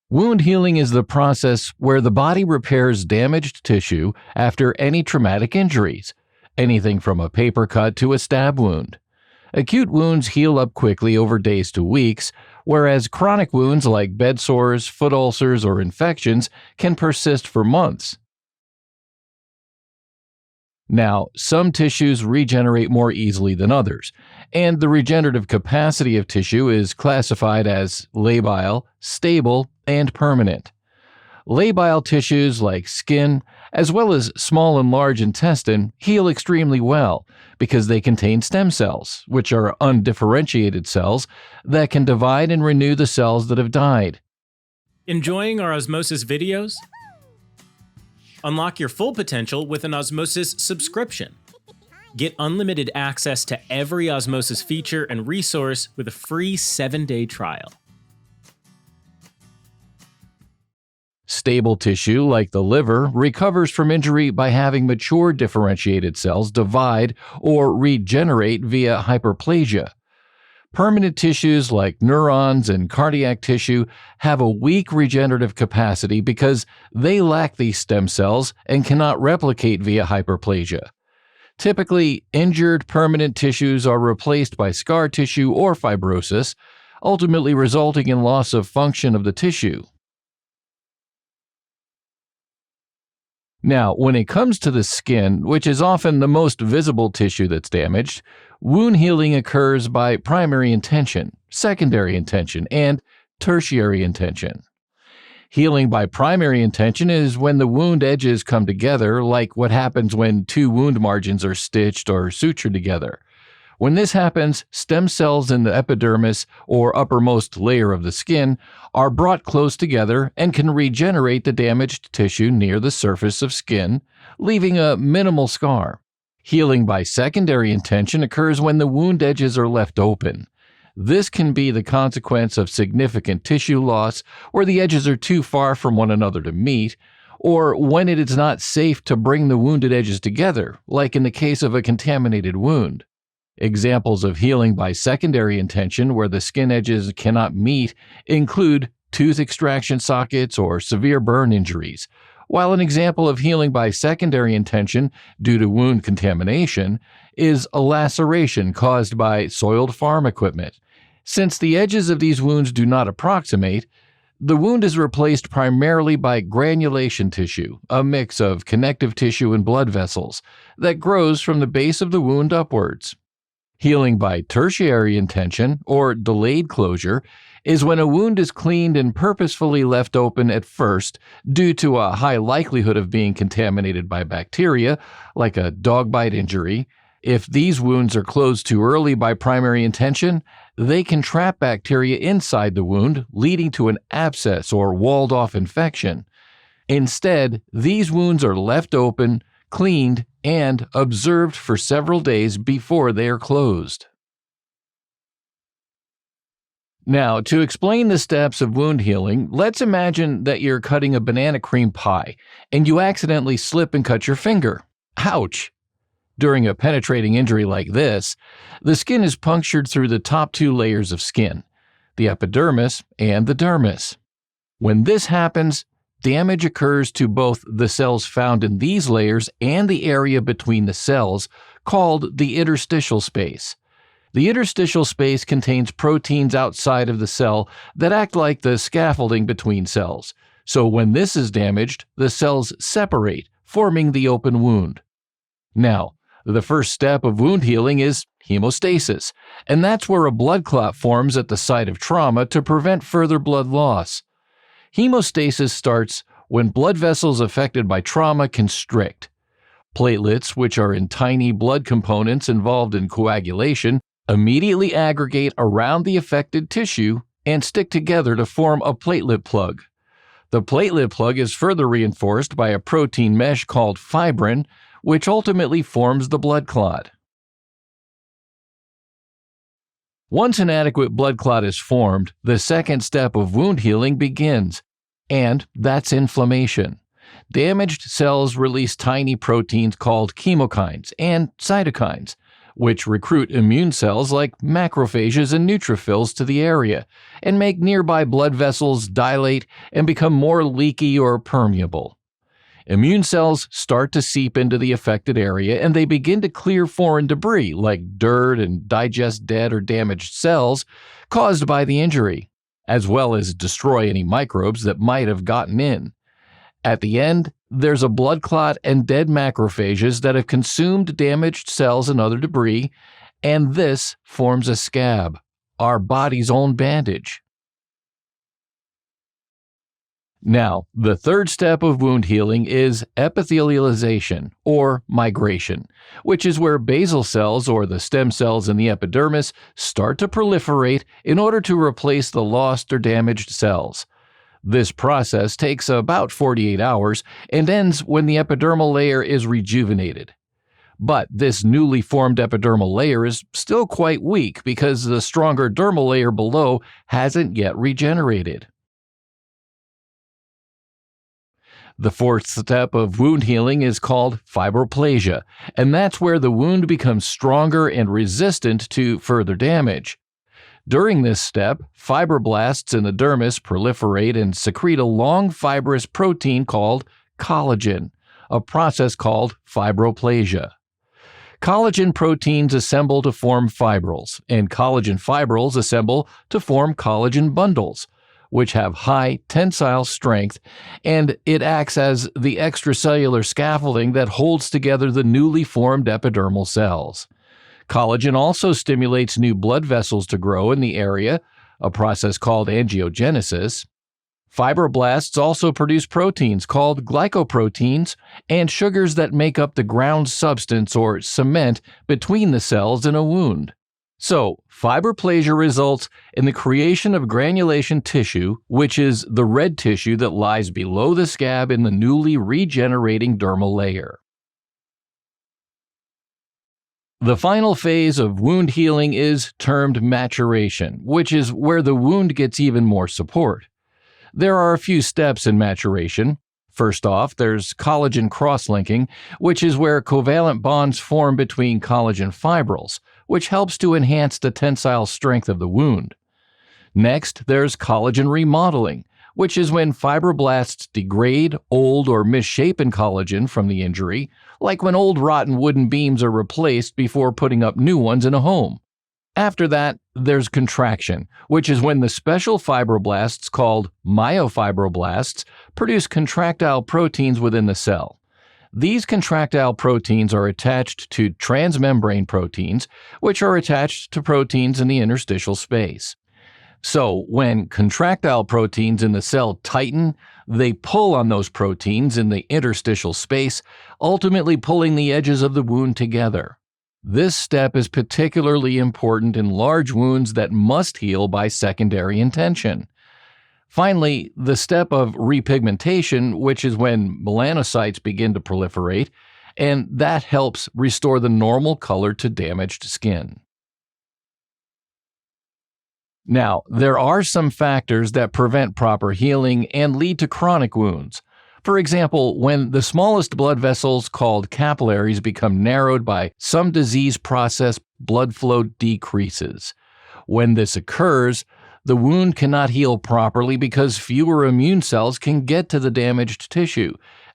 Wound healing is the process where the body repairs damaged tissue after any traumatic injuries, anything from a paper cut to a stab wound. Acute wounds heal up quickly over days to weeks, whereas chronic wounds like bed sores, foot ulcers, or infections can persist for months. Now, some tissues regenerate more easily than others, and the regenerative capacity of tissue is classified as labile, stable, and permanent. Labile tissues like skin, as well as small and large intestine, heal extremely well because they contain stem cells, which are undifferentiated cells that can divide and renew the cells that have died. Enjoying our Osmosis videos? Unlock your full potential with an Osmosis subscription. Get unlimited access to every Osmosis feature and resource with a free 7-day trial. Stable tissue, like the liver, recovers from injury by having mature differentiated cells divide or regenerate via hyperplasia. Permanent tissues like neurons and cardiac tissue have a weak regenerative capacity because they lack these stem cells and cannot replicate via hyperplasia. Typically, injured permanent tissues are replaced by scar tissue or fibrosis, ultimately resulting in loss of function of the tissue. Now, when it comes to the skin, which is often the most visible tissue that's damaged, wound healing occurs by primary intention, secondary intention, and tertiary intention. Healing by primary intention is when the wound edges come together, like what happens when two wound margins are stitched or sutured together. When this happens, stem cells in the epidermis, or uppermost layer of the skin, are brought close together and can regenerate the damaged tissue near the surface of skin, leaving a minimal scar. Healing by secondary intention occurs when the wound edges are left open. This can be the consequence of significant tissue loss, where the edges are too far from one another to meet, or when it is not safe to bring the wounded edges together, like in the case of a contaminated wound. Examples of healing by secondary intention where the skin edges cannot meet include tooth extraction sockets or severe burn injuries, while an example of healing by secondary intention due to wound contamination is a laceration caused by soiled farm equipment. Since the edges of these wounds do not approximate, the wound is replaced primarily by granulation tissue, a mix of connective tissue and blood vessels, that grows from the base of the wound upwards. Healing by tertiary intention, or delayed closure, is when a wound is cleaned and purposefully left open at first due to a high likelihood of being contaminated by bacteria, like a dog bite injury. If these wounds are closed too early by primary intention, they can trap bacteria inside the wound, leading to an abscess or walled-off infection. Instead, these wounds are left open, cleaned, and observed for several days before they are closed. Now, to explain the steps of wound healing, let's imagine that you're cutting a banana cream pie and you accidentally slip and cut your finger. Ouch! During a penetrating injury like this, the skin is punctured through the top two layers of skin, the epidermis and the dermis. When this happens, damage occurs to both the cells found in these layers and the area between the cells, called the interstitial space. The interstitial space contains proteins outside of the cell that act like the scaffolding between cells. So when this is damaged, the cells separate, forming the open wound. Now, the first step of wound healing is hemostasis, and that's where a blood clot forms at the site of trauma to prevent further blood loss. Hemostasis starts when blood vessels affected by trauma constrict. Platelets, which are in tiny blood components involved in coagulation, immediately aggregate around the affected tissue and stick together to form a platelet plug. The platelet plug is further reinforced by a protein mesh called fibrin, which ultimately forms the blood clot. Once an adequate blood clot is formed, the second step of wound healing begins, and that's inflammation. Damaged cells release tiny proteins called chemokines and cytokines, which recruit immune cells like macrophages and neutrophils to the area and make nearby blood vessels dilate and become more leaky or permeable. Immune cells start to seep into the affected area and they begin to clear foreign debris like dirt and digest dead or damaged cells caused by the injury, as well as destroy any microbes that might have gotten in. At the end, there's a blood clot and dead macrophages that have consumed damaged cells and other debris, and this forms a scab, our body's own bandage. Now, the third step of wound healing is epithelialization, or migration, which is where basal cells, or the stem cells in the epidermis, start to proliferate in order to replace the lost or damaged cells. This process takes about 48 hours and ends when the epidermal layer is rejuvenated. But this newly formed epidermal layer is still quite weak because the stronger dermal layer below hasn't yet regenerated. The fourth step of wound healing is called fibroplasia, and that's where the wound becomes stronger and resistant to further damage. During this step, fibroblasts in the dermis proliferate and secrete a long fibrous protein called collagen, a process called fibroplasia. Collagen proteins assemble to form fibrils, and collagen fibrils assemble to form collagen bundles, which have high tensile strength, and it acts as the extracellular scaffolding that holds together the newly formed epidermal cells. Collagen also stimulates new blood vessels to grow in the area, a process called angiogenesis. Fibroblasts also produce proteins called glycoproteins and sugars that make up the ground substance or cement between the cells in a wound. So, fibroplasia results in the creation of granulation tissue, which is the red tissue that lies below the scab in the newly regenerating dermal layer. The final phase of wound healing is termed maturation, which is where the wound gets even more support. There are a few steps in maturation. First off, there's collagen cross-linking, which is where covalent bonds form between collagen fibrils, which helps to enhance the tensile strength of the wound. Next, there's collagen remodeling, which is when fibroblasts degrade old or misshapen collagen from the injury, like when old rotten wooden beams are replaced before putting up new ones in a home. After that, there's contraction, which is when the special fibroblasts called myofibroblasts produce contractile proteins within the cell. These contractile proteins are attached to transmembrane proteins, which are attached to proteins in the interstitial space. So, when contractile proteins in the cell tighten, they pull on those proteins in the interstitial space, ultimately pulling the edges of the wound together. This step is particularly important in large wounds that must heal by secondary intention. Finally, the step of repigmentation, which is when melanocytes begin to proliferate, and that helps restore the normal color to damaged skin. Now, there are some factors that prevent proper healing and lead to chronic wounds. For example, when the smallest blood vessels, called capillaries, become narrowed by some disease process, blood flow decreases. When this occurs, the wound cannot heal properly because fewer immune cells can get to the damaged tissue,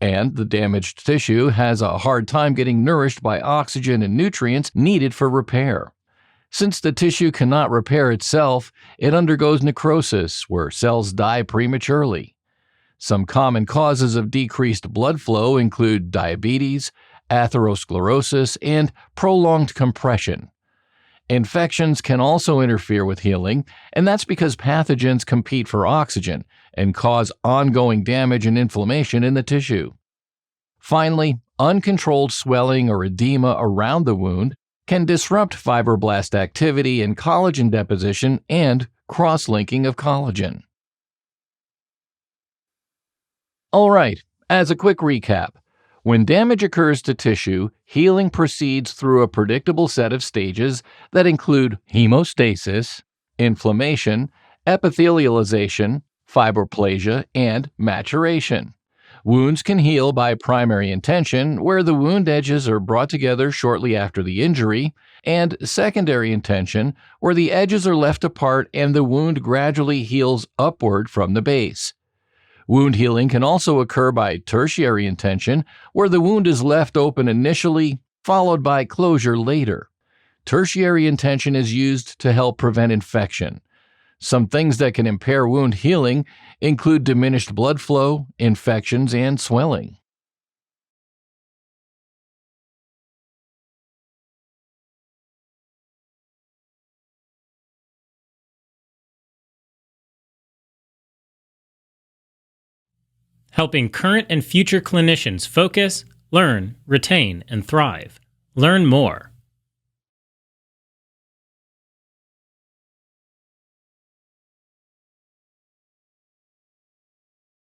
and the damaged tissue has a hard time getting nourished by oxygen and nutrients needed for repair. Since the tissue cannot repair itself, it undergoes necrosis, where cells die prematurely. Some common causes of decreased blood flow include diabetes, atherosclerosis, and prolonged compression. Infections can also interfere with healing, and that's because pathogens compete for oxygen and cause ongoing damage and inflammation in the tissue. Finally, uncontrolled swelling or edema around the wound can disrupt fibroblast activity and collagen deposition and cross-linking of collagen. All right, as a quick recap, when damage occurs to tissue, healing proceeds through a predictable set of stages that include hemostasis, inflammation, epithelialization, fibroplasia, and maturation. Wounds can heal by primary intention, where the wound edges are brought together shortly after the injury, and secondary intention, where the edges are left apart and the wound gradually heals upward from the base. Wound healing can also occur by tertiary intention, where the wound is left open initially, followed by closure later. Tertiary intention is used to help prevent infection. Some things that can impair wound healing include diminished blood flow, infections, and swelling. Helping current and future clinicians focus, learn, retain, and thrive. Learn more